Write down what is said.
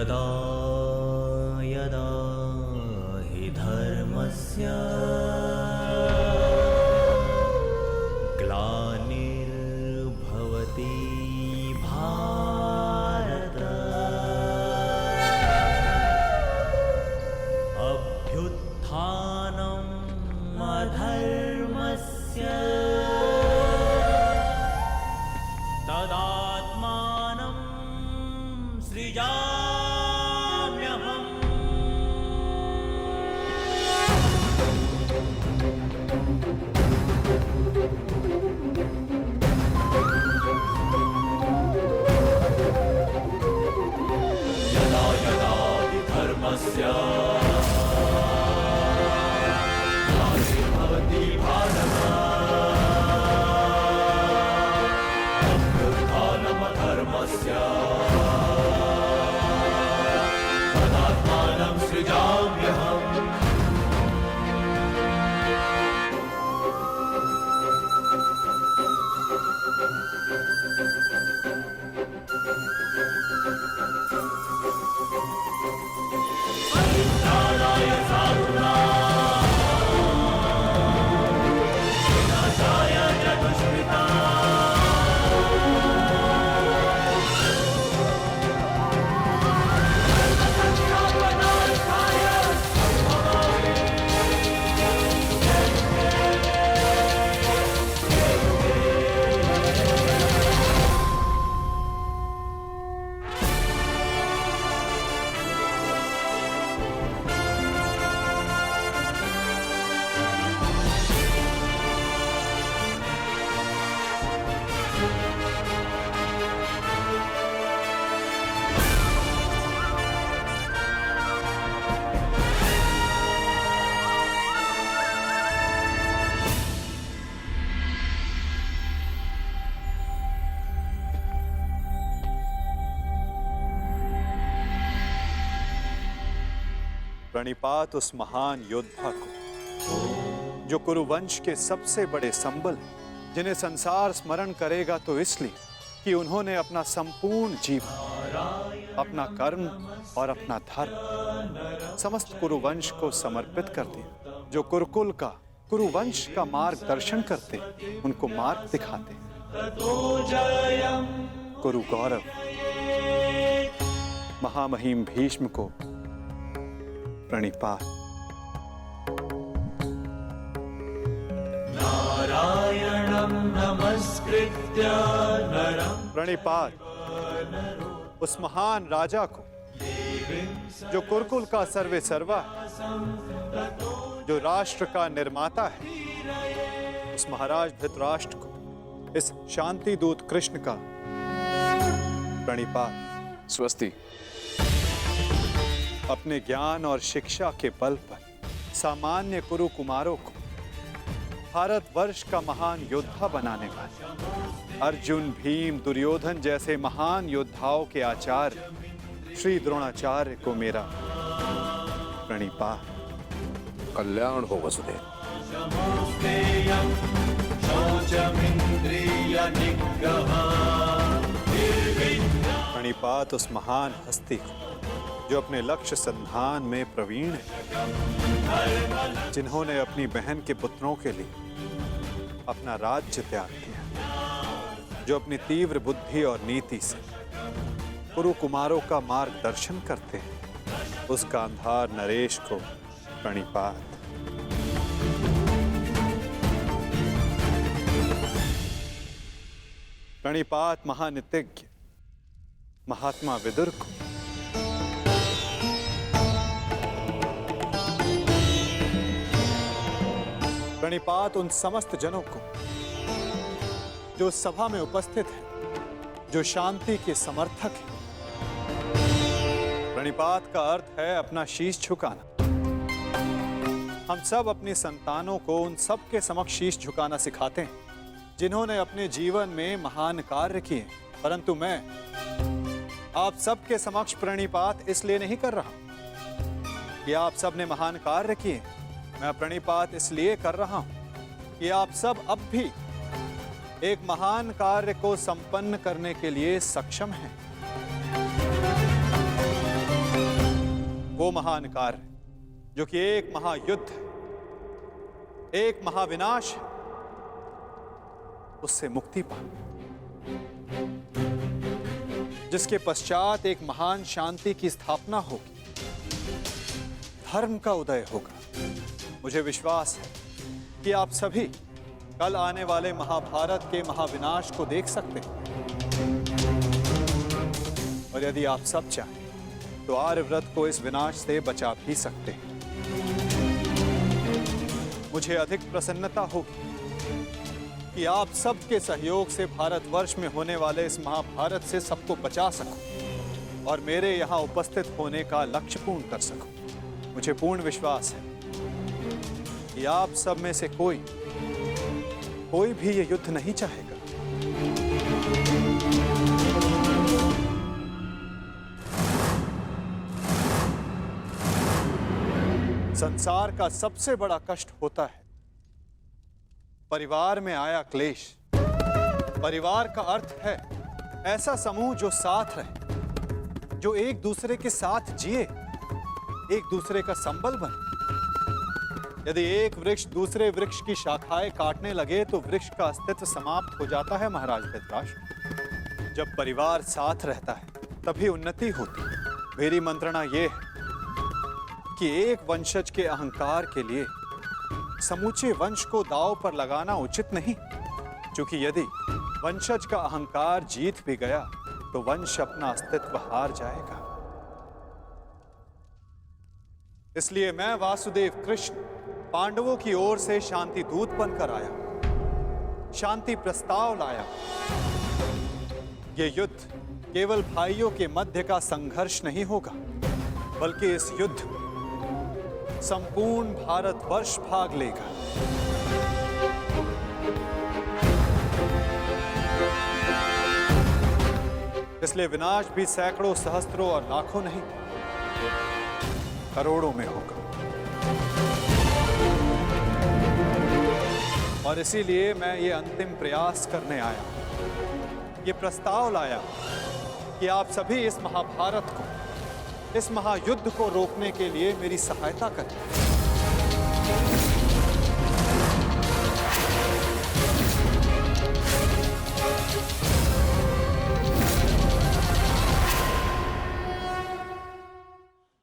यदा यदा हि धर्मस्य ग्लानिर्भवति भारत अभ्युत्थानम् अधर्मस्य तदात्मानं सृजाम्यहम्। यदा यदा हि धर्मस्य ग्लानिर्भवति भारत अभ्युत्थानमधर्मस्य तदात्मानं सृजाम्यहम्। परित्राणाय साधूनां विनाशाय च प्रणिपात उस महान योद्धा को जो कुरुवंश के सबसे बड़े संबल हैं, जिन्हें संसार स्मरण करेगा तो इसलिए कि उन्होंने अपना संपूर्ण जीवन, अपना कर्म और अपना धर्म समस्त कुरुवंश को समर्पित कर दिया। जो कुरुकुल का, कुरुवंश का मार्गदर्शन करते, उनको मार्ग दिखाते। कुरु गौरव महामहिम भीष्म को प्रणिपात। नारायणं नमस्कृत्य नरं प्रणिपात उस महान राजा को जो कुरुकुल का सर्वे सर्वा है, जो राष्ट्र का निर्माता है, उस महाराज धृतराष्ट्र को, इस शांति दूत कृष्ण का प्रणिपात। स्वस्ति। अपने ज्ञान और शिक्षा के बल पर सामान्य कुरु कुमारों को भारतवर्ष का महान योद्धा बनाने वाले अर्जुन, भीम, दुर्योधन जैसे महान योद्धाओं के आचार्य श्री द्रोणाचार्य को मेरा प्रणिपात। कल्याण हो वसुदेव। प्रणिपात उस महान हस्ती को जो अपने लक्ष्य संधान में प्रवीण है, जिन्होंने अपनी बहन के पुत्रों के लिए अपना राज्य त्याग किया, जो अपनी तीव्र बुद्धि और नीति से कुरु कुमारों का मार्गदर्शन करते हैं, उस गांधार नरेश को प्रणिपात। प्रणिपात महानितिज्ञ महात्मा विदुर को। प्रणिपात उन समस्त जनों को जो सभा में उपस्थित हैं, जो शांति के समर्थक हैं। प्रणिपात का अर्थ है अपना शीश झुकाना। हम सब अपनी संतानों को उन सब के समक्ष शीश झुकाना सिखाते हैं जिन्होंने अपने जीवन में महान कार्य किए, परंतु मैं आप सबके समक्ष प्रणिपात इसलिए नहीं कर रहा कि आप सब ने महान कार्य किए। मैं प्रणिपात इसलिए कर रहा हूं कि आप सब अब भी एक महान कार्य को संपन्न करने के लिए सक्षम हैं। वो महान कार्य जो कि एक महायुद्ध है, एक महाविनाश है, उससे मुक्ति पाना, जिसके पश्चात एक महान शांति की स्थापना होगी, धर्म का उदय होगा। मुझे विश्वास है कि आप सभी कल आने वाले महाभारत के महाविनाश को देख सकते हैं, और यदि आप सब चाहें तो आर्यव्रत को इस विनाश से बचा भी सकते हैं। मुझे अधिक प्रसन्नता होगी कि आप सबके सहयोग से भारतवर्ष में होने वाले इस महाभारत से सबको बचा सकूं और मेरे यहाँ उपस्थित होने का लक्ष्य पूर्ण कर सकूं। मुझे पूर्ण विश्वास है कि आप सब में से कोई भी ये युद्ध नहीं चाहेगा। संसार का सबसे बड़ा कष्ट होता है परिवार में आया क्लेश। परिवार का अर्थ है ऐसा समूह जो साथ रहे, जो एक दूसरे के साथ जिए, एक दूसरे का संबल बने। यदि एक वृक्ष दूसरे वृक्ष की शाखाएं काटने लगे तो वृक्ष का अस्तित्व समाप्त हो जाता है महाराज धृतराष्ट्र। जब परिवार साथ रहता है तभी उन्नति होती है। मेरी मंत्रणा यह है कि एक वंशज के अहंकार के लिए समूचे वंश को दांव पर लगाना उचित नहीं, क्योंकि यदि वंशज का अहंकार जीत भी गया तो वंश अपना अस्तित्व हार जाएगा। इसलिए मैं वासुदेव कृष्ण पांडवों की ओर से शांति दूत बनकर आया, शांति प्रस्ताव लाया। यह युद्ध केवल भाइयों के मध्य का संघर्ष नहीं होगा, बल्कि इस युद्ध में संपूर्ण भारतवर्ष भाग लेगा। इसलिए विनाश भी सैकड़ों, सहस्त्रों और लाखों नहीं, करोड़ों में होगा। और इसीलिए मैं ये अंतिम प्रयास करने आया, ये प्रस्ताव लाया कि आप सभी इस महाभारत को, इस महायुद्ध को रोकने के लिए मेरी सहायता करें।